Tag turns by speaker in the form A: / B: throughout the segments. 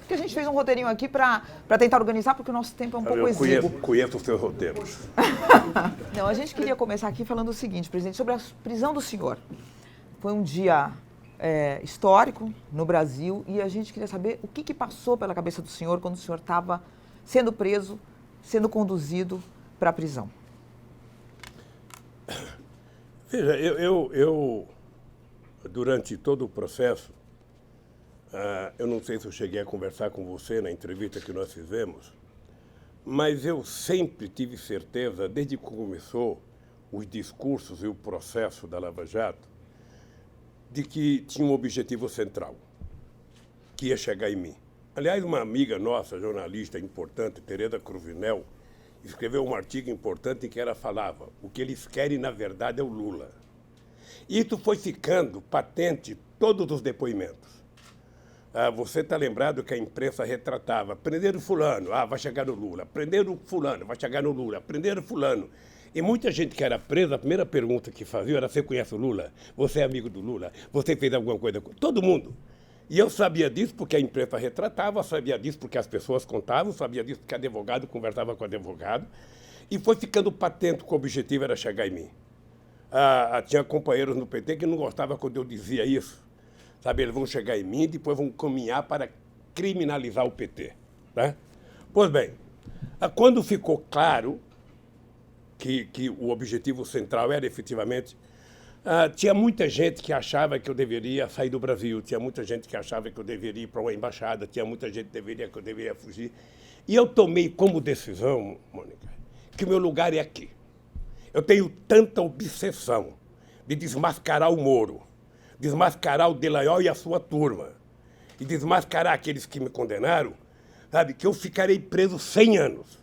A: Porque a gente fez um roteirinho aqui para tentar organizar, porque o nosso tempo é um pouco exíguo.
B: Eu conheço os seus roteiros.
A: Não, a gente queria começar aqui falando o seguinte, presidente, sobre a prisão do senhor. Foi um dia histórico no Brasil e a gente queria saber o que passou pela cabeça do senhor quando o senhor estava sendo preso, sendo conduzido para a prisão.
B: Veja, eu durante todo o processo, eu não sei se eu cheguei a conversar com você na entrevista que nós fizemos, mas eu sempre tive certeza, desde que começou os discursos e o processo da Lava Jato, de que tinha um objetivo central, que ia chegar em mim. Aliás, uma amiga nossa, jornalista importante, Tereza Cruvinel, escreveu um artigo importante em que ela falava: o que eles querem, na verdade, é o Lula. Isso foi ficando patente todos os depoimentos. Você está lembrado que a imprensa retratava: prenderam fulano, vai chegar no Lula. Prenderam fulano, vai chegar no Lula. Prenderam fulano. E muita gente que era presa, a primeira pergunta que fazia era: você conhece o Lula? Você é amigo do Lula? Você fez alguma coisa com... Todo mundo. E eu sabia disso porque a imprensa retratava, sabia disso porque as pessoas contavam, sabia disso porque advogado conversava com advogado. E foi ficando patente que o objetivo era chegar em mim. Tinha companheiros no PT que não gostavam quando eu dizia isso. Sabe, eles vão chegar em mim e depois vão caminhar para criminalizar o PT. Né? Pois bem, quando ficou claro que o objetivo central era efetivamente... tinha muita gente que achava que eu deveria sair do Brasil, tinha muita gente que achava que eu deveria ir para uma embaixada, tinha muita gente que eu deveria fugir. E eu tomei como decisão, Mônica, que o meu lugar é aqui. Eu tenho tanta obsessão de desmascarar o Moro, desmascarar o Delayol e a sua turma, e desmascarar aqueles que me condenaram, sabe, que eu ficarei preso 100 anos.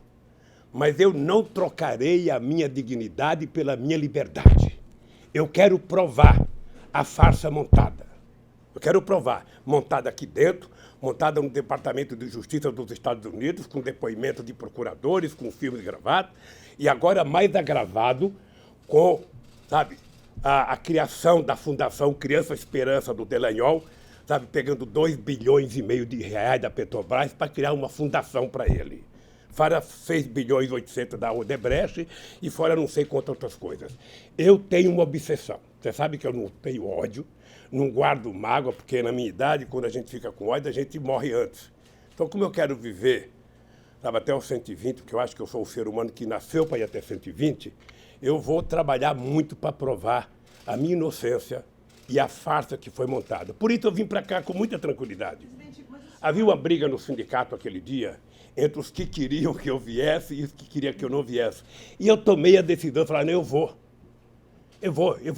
B: Mas eu não trocarei a minha dignidade pela minha liberdade. Eu quero provar a farsa montada. Eu quero provar, montada aqui dentro, montada no Departamento de Justiça dos Estados Unidos, com depoimento de procuradores, com filmes gravados, e agora mais agravado com, sabe, a criação da Fundação Criança Esperança do Delanhol, sabe, pegando 2,5 bilhões de reais da Petrobras para criar uma fundação para ele. Fora 6,8 bilhões da Odebrecht e fora não sei quantas outras coisas. Eu tenho uma obsessão. Você sabe que eu não tenho ódio, não guardo mágoa, porque na minha idade, quando a gente fica com ódio, a gente morre antes. Então, como eu quero viver, sabe, até os 120, porque eu acho que eu sou o ser humano que nasceu para ir até 120, eu vou trabalhar muito para provar a minha inocência e a farsa que foi montada. Por isso eu vim para cá com muita tranquilidade. Havia uma briga no sindicato aquele dia entre os que queriam que eu viesse e os que queriam que eu não viesse. E eu tomei a decisão, falei: não, eu vou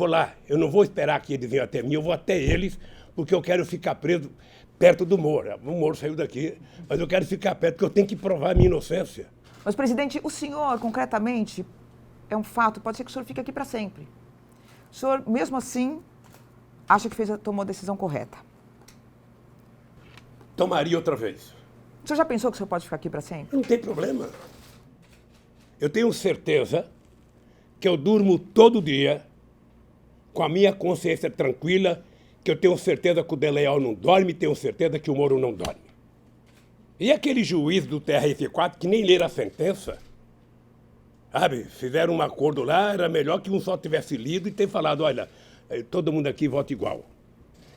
B: lá. Eu não vou esperar que eles venham até mim, eu vou até eles, porque eu quero ficar preso perto do Moro. O Moro saiu daqui, mas eu quero ficar perto, porque eu tenho que provar a minha inocência.
A: Mas, presidente, o senhor, concretamente, é um fato, pode ser que o senhor fique aqui para sempre. O senhor, mesmo assim, acha que tomou a decisão correta?
B: Tomaria outra vez.
A: O senhor já pensou que o senhor pode ficar aqui para sempre?
B: Não tem problema. Eu tenho certeza que eu durmo todo dia com a minha consciência tranquila, que eu tenho certeza que o Delayol não dorme, tenho certeza que o Moro não dorme. E aquele juiz do TRF4 que nem leram a sentença, sabe, fizeram um acordo lá, era melhor que um só tivesse lido e ter falado: olha, todo mundo aqui vota igual.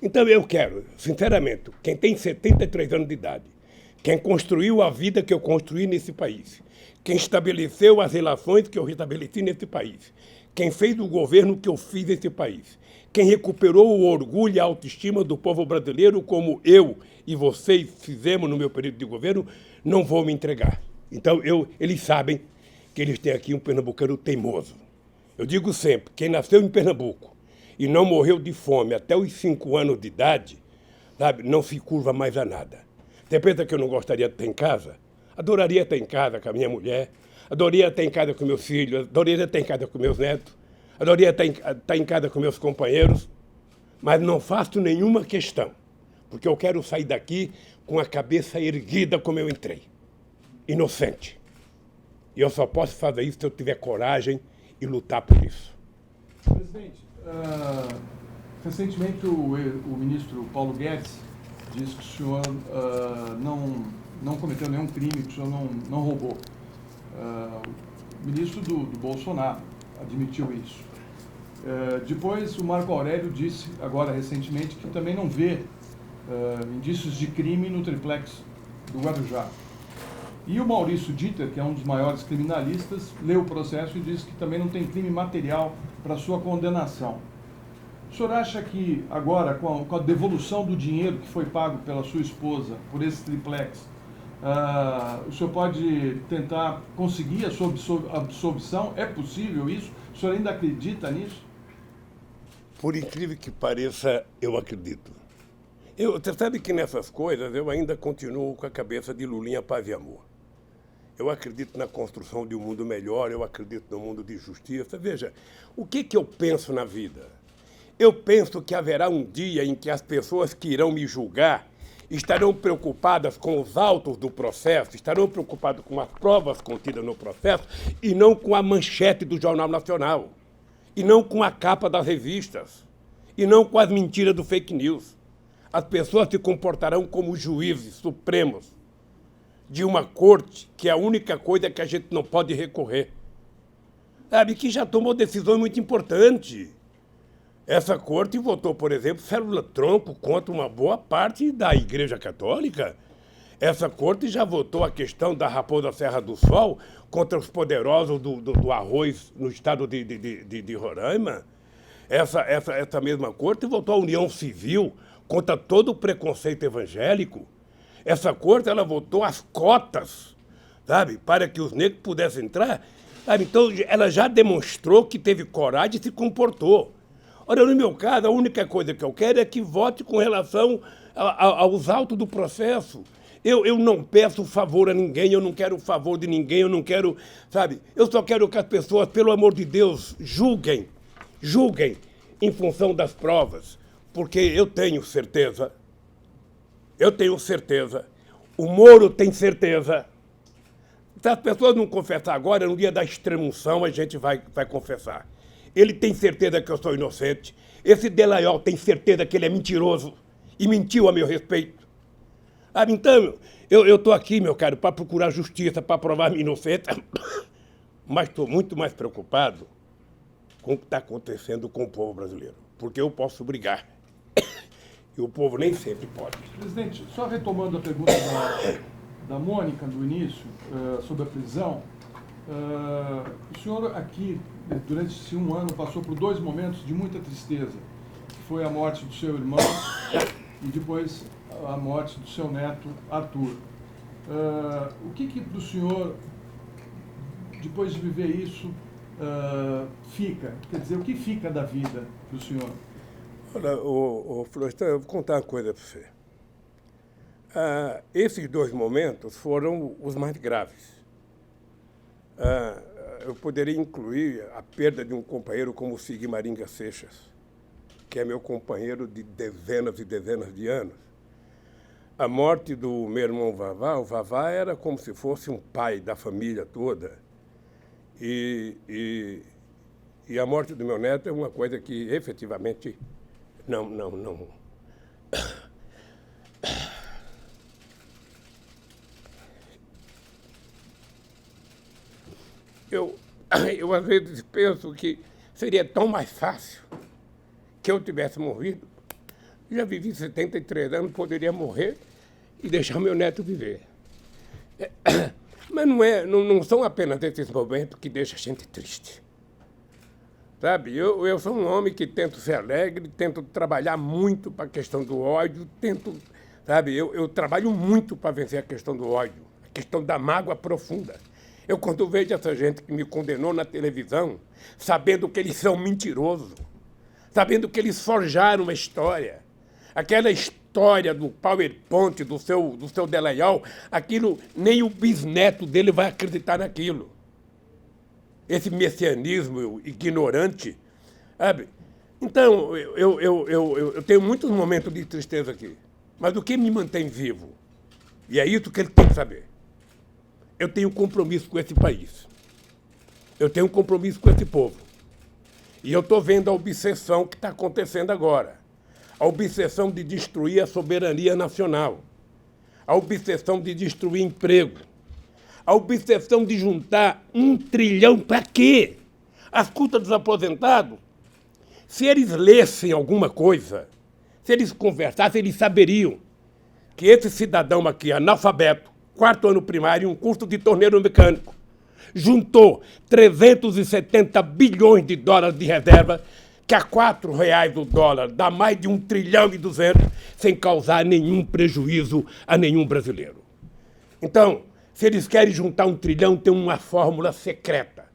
B: Então eu quero, sinceramente, quem tem 73 anos de idade, quem construiu a vida que eu construí nesse país, quem estabeleceu as relações que eu estabeleci nesse país, quem fez o governo que eu fiz nesse país, quem recuperou o orgulho e a autoestima do povo brasileiro, como eu e vocês fizemos no meu período de governo, não vou me entregar. Então eles sabem que eles têm aqui um pernambucano teimoso. Eu digo sempre, quem nasceu em Pernambuco e não morreu de fome até os 5 anos de idade, sabe, não se curva mais a nada. Você pensa que eu não gostaria de estar em casa? Adoraria estar em casa com a minha mulher, adoraria estar em casa com meus filhos, adoraria estar em casa com meus netos, adoraria estar em casa com meus companheiros, mas não faço nenhuma questão, porque eu quero sair daqui com a cabeça erguida como eu entrei, inocente. E eu só posso fazer isso se eu tiver coragem e lutar por isso.
C: Presidente, recentemente o ministro Paulo Guedes diz que o senhor não cometeu nenhum crime, que o senhor não roubou. O ministro do Bolsonaro admitiu isso. Depois, o Marco Aurélio disse, agora recentemente, que também não vê indícios de crime no triplex do Guarujá. E o Maurício Dieter, que é um dos maiores criminalistas, leu o processo e disse que também não tem crime material para sua condenação. O senhor acha que agora, com a devolução do dinheiro que foi pago pela sua esposa por esse triplex, o senhor pode tentar conseguir a sua absolvição? É possível isso? O senhor ainda acredita nisso?
B: Por incrível que pareça, eu acredito. Você sabe que nessas coisas eu ainda continuo com a cabeça de Lulinha Paz e Amor. Eu acredito na construção de um mundo melhor, eu acredito no mundo de justiça. Veja, o que eu penso na vida? Eu penso que haverá um dia em que as pessoas que irão me julgar estarão preocupadas com os autos do processo, estarão preocupadas com as provas contidas no processo e não com a manchete do Jornal Nacional, e não com a capa das revistas, e não com as mentiras do fake news. As pessoas se comportarão como juízes supremos de uma corte que é a única coisa que a gente não pode recorrer. Sabe, que já tomou decisões muito importantes. Essa corte votou, por exemplo, célula-tronco contra uma boa parte da Igreja Católica. Essa corte já votou a questão da Raposa Serra do Sol contra os poderosos do arroz no estado de Roraima. Essa mesma corte votou a união civil contra todo o preconceito evangélico. Essa corte, ela votou as cotas, sabe, para que os negros pudessem entrar. Sabe? Então, ela já demonstrou que teve coragem e se comportou. Ora, no meu caso, a única coisa que eu quero é que vote com relação aos autos do processo. Eu não peço favor a ninguém, eu não quero o favor de ninguém, eu não quero, sabe? Eu só quero que as pessoas, pelo amor de Deus, julguem em função das provas, porque eu tenho certeza, o Moro tem certeza. Se as pessoas não confessar agora, no dia da extremunção a gente vai confessar. Ele tem certeza que eu sou inocente. Esse Delaiol tem certeza que ele é mentiroso e mentiu a meu respeito. Então, eu estou aqui, meu caro, para procurar justiça, para provar minha inocência, mas estou muito mais preocupado com o que está acontecendo com o povo brasileiro, porque eu posso brigar. E o povo nem sempre pode.
C: Presidente, só retomando a pergunta da Mônica do início, sobre a prisão, o senhor aqui, durante esse um ano, passou por 2 momentos de muita tristeza, que foi a morte do seu irmão e depois a morte do seu neto, Arthur. O que para o senhor, depois de viver isso, fica? Quer dizer, o que fica da vida para o senhor?
B: Olha, Florestan, eu vou contar uma coisa para você. Esses 2 momentos foram os mais graves. Eu poderia incluir a perda de um companheiro como o Sigmaringa Seixas, que é meu companheiro de dezenas e dezenas de anos. A morte do meu irmão Vavá, o Vavá era como se fosse um pai da família toda. E a morte do meu neto é uma coisa que efetivamente não. Eu às vezes penso que seria tão mais fácil que eu tivesse morrido. Já vivi 73 anos, poderia morrer e deixar meu neto viver. Mas não são apenas esses momentos que deixam a gente triste. Sabe, eu sou um homem que tento ser alegre, tento trabalhar muito para a questão do ódio, eu trabalho muito para vencer a questão do ódio, a questão da mágoa profunda. Eu, quando vejo essa gente que me condenou na televisão, sabendo que eles são mentirosos, sabendo que eles forjaram uma história, aquela história do PowerPoint, do seu Delaiol, aquilo, nem o bisneto dele vai acreditar naquilo. Esse messianismo ignorante, sabe? Então, eu tenho muitos momentos de tristeza aqui, mas o que me mantém vivo, e é isso que ele tem que saber, eu tenho compromisso com esse país, eu tenho compromisso com esse povo, e eu estou vendo a obsessão que está acontecendo agora. a obsessão de destruir a soberania nacional, a obsessão de destruir emprego, a obsessão de juntar 1 trilhão para quê? Às custas dos aposentados? Se eles lessem alguma coisa, se eles conversassem, eles saberiam que esse cidadão aqui, analfabeto, 4º ano primário, um curso de torneiro mecânico, juntou 370 bilhões de dólares de reserva, que a R$4 o dólar dá mais de 1 trilhão e 200, sem causar nenhum prejuízo a nenhum brasileiro. Então, se eles querem juntar 1 trilhão, tem uma fórmula secreta.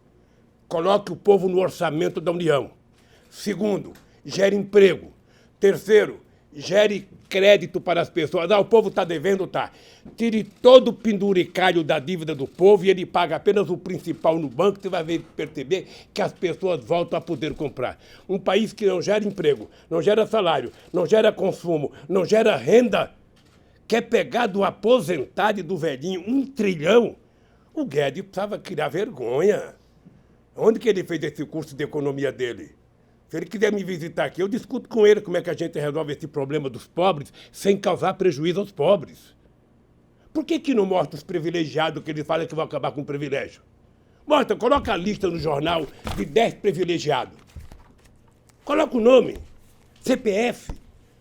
B: Coloque o povo no orçamento da União. Segundo, gere emprego. Terceiro, gere crédito para as pessoas. O povo está devendo, tá. Tire todo o penduricalho da dívida do povo e ele paga apenas o principal no banco, você vai perceber que as pessoas voltam a poder comprar. Um país que não gera emprego, não gera salário, não gera consumo, não gera renda, quer pegar do aposentado e do velhinho 1 trilhão? O Guedes precisava criar vergonha. Onde que ele fez esse curso de economia dele? Se ele quiser me visitar aqui, eu discuto com ele como é que a gente resolve esse problema dos pobres sem causar prejuízo aos pobres. Por que não mostra os privilegiados que ele fala que vão acabar com o privilégio? Mostra, coloca a lista no jornal de 10 privilegiados. Coloca o nome, CPF.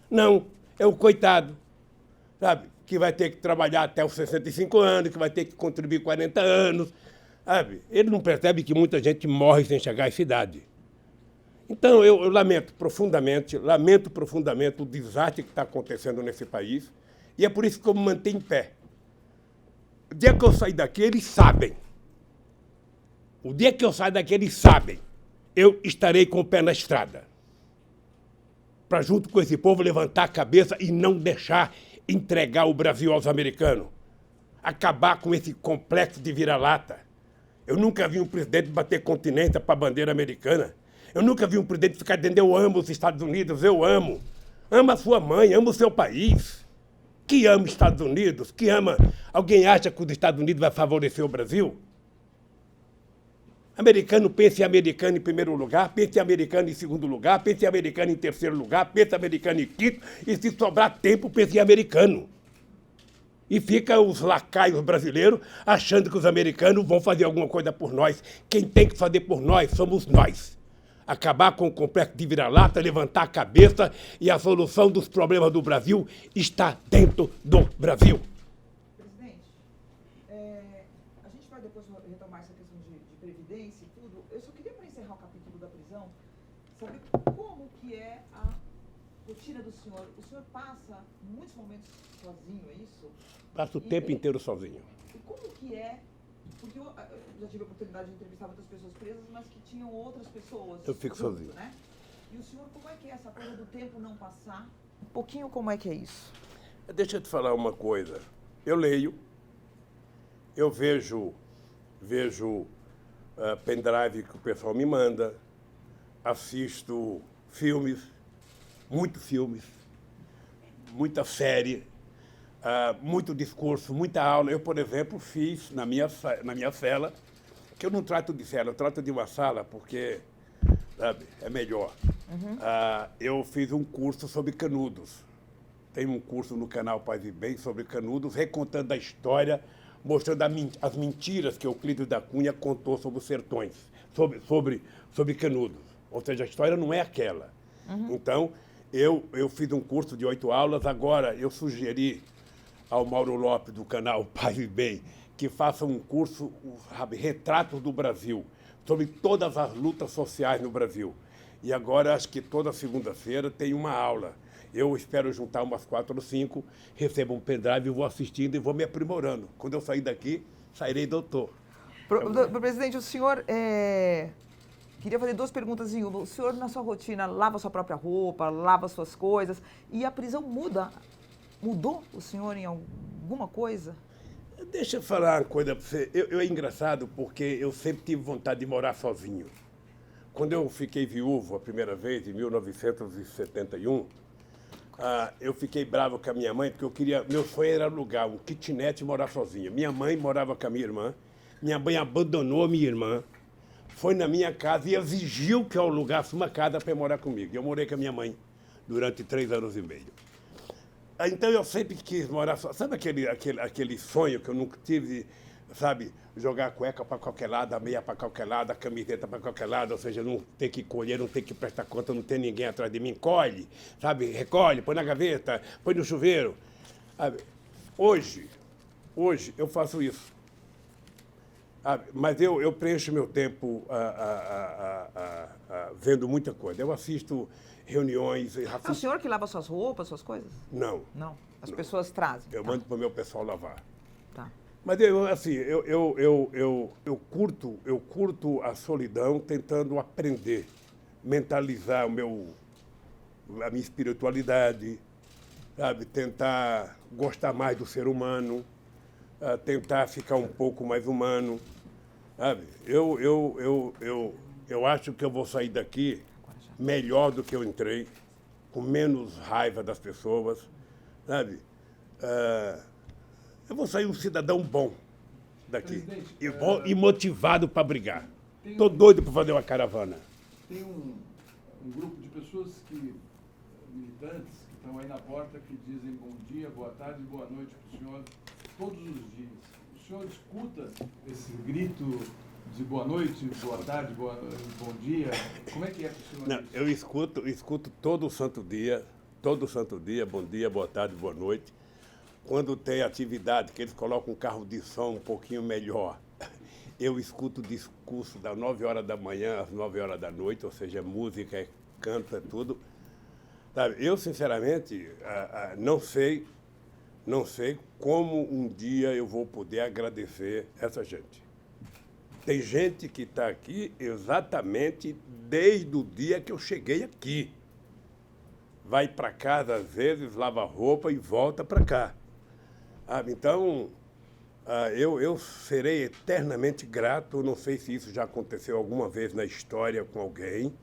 B: Não, é o coitado, sabe? Que vai ter que trabalhar até os 65 anos, que vai ter que contribuir 40 anos, sabe? Ele não percebe que muita gente morre sem chegar à idade. Então, eu lamento profundamente o desastre que está acontecendo nesse país, e é por isso que eu me mantenho em pé. O dia que eu sair daqui, eles sabem. O dia que eu sair daqui, eles sabem. Eu estarei com o pé na estrada. Para, junto com esse povo, levantar a cabeça e não deixar entregar o Brasil aos americanos. Acabar com esse complexo de vira-lata. Eu nunca vi um presidente bater continência para a bandeira americana. Eu nunca vi um presidente ficar dizendo, eu amo os Estados Unidos, eu amo. Ama a sua mãe, ama o seu país. Que ama os Estados Unidos, que ama... Alguém acha que os Estados Unidos vai favorecer o Brasil? Americano pensa em americano em primeiro lugar, pensa em americano em segundo lugar, pensa em americano em terceiro lugar, pensa em americano em quinto, e se sobrar tempo, pensa em americano. E fica os lacaios brasileiros achando que os americanos vão fazer alguma coisa por nós. Quem tem que fazer por nós somos nós. Acabar com o complexo de vira-lata, levantar a cabeça, e a solução dos problemas do Brasil está dentro do Brasil.
A: Presidente, a gente vai depois retomar essa questão de previdência e tudo. Eu só queria, para encerrar o capítulo da prisão, saber como que é a rotina do senhor. O senhor passa muitos momentos sozinho, é isso?
B: Passo o tempo inteiro sozinho.
A: E como que é? Porque eu já tive a oportunidade de entrevistar muitas pessoas presas, mas que tinham outras pessoas.
B: Eu fico
A: junto,
B: sozinho.
A: Né? E o senhor, como é que é essa coisa do tempo não passar? Um pouquinho como é que é isso?
B: Deixa eu te falar uma coisa. Eu leio, eu vejo pendrive que o pessoal me manda, assisto filmes, muita série, muito discurso, muita aula. Eu, por exemplo, fiz na minha cela, que eu não trato de cela, eu trato de uma sala porque, sabe, é melhor. Eu fiz um curso sobre Canudos. Tem um curso no canal Paz e Bem sobre Canudos, recontando a história, mostrando as mentiras que Euclides da Cunha contou sobre os sertões, sobre Canudos. Ou seja, a história não é aquela. Então, eu fiz um curso de 8 aulas, agora eu sugeri ao Mauro Lopes, do canal Paz e Bem, que faça um curso, Retratos do Brasil, sobre todas as lutas sociais no Brasil. E agora, acho que toda segunda-feira tem uma aula. Eu espero juntar umas 4 ou 5, recebo um pendrive, vou assistindo e vou me aprimorando. Quando eu sair daqui, sairei doutor.
A: Presidente, o senhor queria fazer 2 perguntas em uma. O senhor, na sua rotina, lava sua própria roupa, lava suas coisas, e a prisão mudou o senhor em alguma coisa?
B: Deixa eu falar uma coisa para você. É engraçado porque eu sempre tive vontade de morar sozinho. Quando eu fiquei viúvo a primeira vez, em 1971, eu fiquei bravo com a minha mãe, porque meu sonho era alugar um kitnet e morar sozinho. Minha mãe morava com a minha irmã, minha mãe abandonou a minha irmã, foi na minha casa e exigiu que eu alugasse uma casa para morar comigo. Eu morei com a minha mãe durante 3 anos e meio. Então eu sempre quis morar só. Sabe aquele sonho que eu nunca tive, sabe? Jogar a cueca para qualquer lado, a meia para qualquer lado, a camiseta para qualquer lado, ou seja, não ter que colher, não ter que prestar conta, não ter ninguém atrás de mim. Colhe, sabe? Recolhe, põe na gaveta, põe no chuveiro. Sabe? Hoje eu faço isso. Mas eu preencho meu tempo vendo muita coisa. Eu assisto reuniões.
A: É o senhor que lava suas roupas, suas coisas?
B: Não.
A: Não. As pessoas trazem.
B: Eu mando para o meu pessoal lavar.
A: Tá.
B: Mas eu curto a solidão tentando aprender, mentalizar a minha espiritualidade, sabe? Tentar gostar mais do ser humano, tentar ficar um pouco mais humano, sabe? Eu acho que eu vou sair daqui melhor do que eu entrei, com menos raiva das pessoas, sabe? Eu vou sair um cidadão bom daqui. E motivado para brigar. Estou doido para fazer uma caravana.
C: Tem um grupo de pessoas militantes, que estão aí na porta, que dizem bom dia, boa tarde, boa noite para o senhor todos os dias. O senhor escuta esse grito de boa noite, boa tarde, bom dia? Como é que é para o senhor?
B: Não, eu escuto todo santo dia, bom dia, boa tarde, boa noite. Quando tem atividade, que eles colocam um carro de som um pouquinho melhor, eu escuto o discurso das 9 horas da manhã às 9 horas da noite, ou seja, música, canto, é tudo. Sabe, eu, sinceramente, não sei como um dia eu vou poder agradecer essa gente. Tem gente que está aqui exatamente desde o dia que eu cheguei aqui. Vai para casa, às vezes, lava roupa e volta para cá. Então, eu serei eternamente grato. Não sei se isso já aconteceu alguma vez na história com alguém,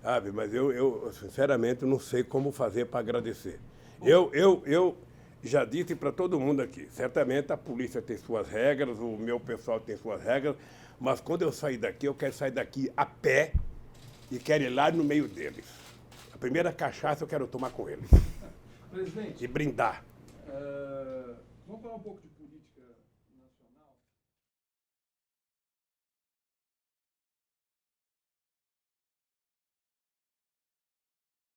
B: sabe? Mas eu sinceramente, não sei como fazer para agradecer. Eu já disse para todo mundo aqui, certamente a polícia tem suas regras, o meu pessoal tem suas regras, mas quando eu sair daqui, eu quero sair daqui a pé e quero ir lá no meio deles. A primeira cachaça eu quero tomar com eles.
C: Presidente.
B: E brindar.
C: Vamos falar um pouco de política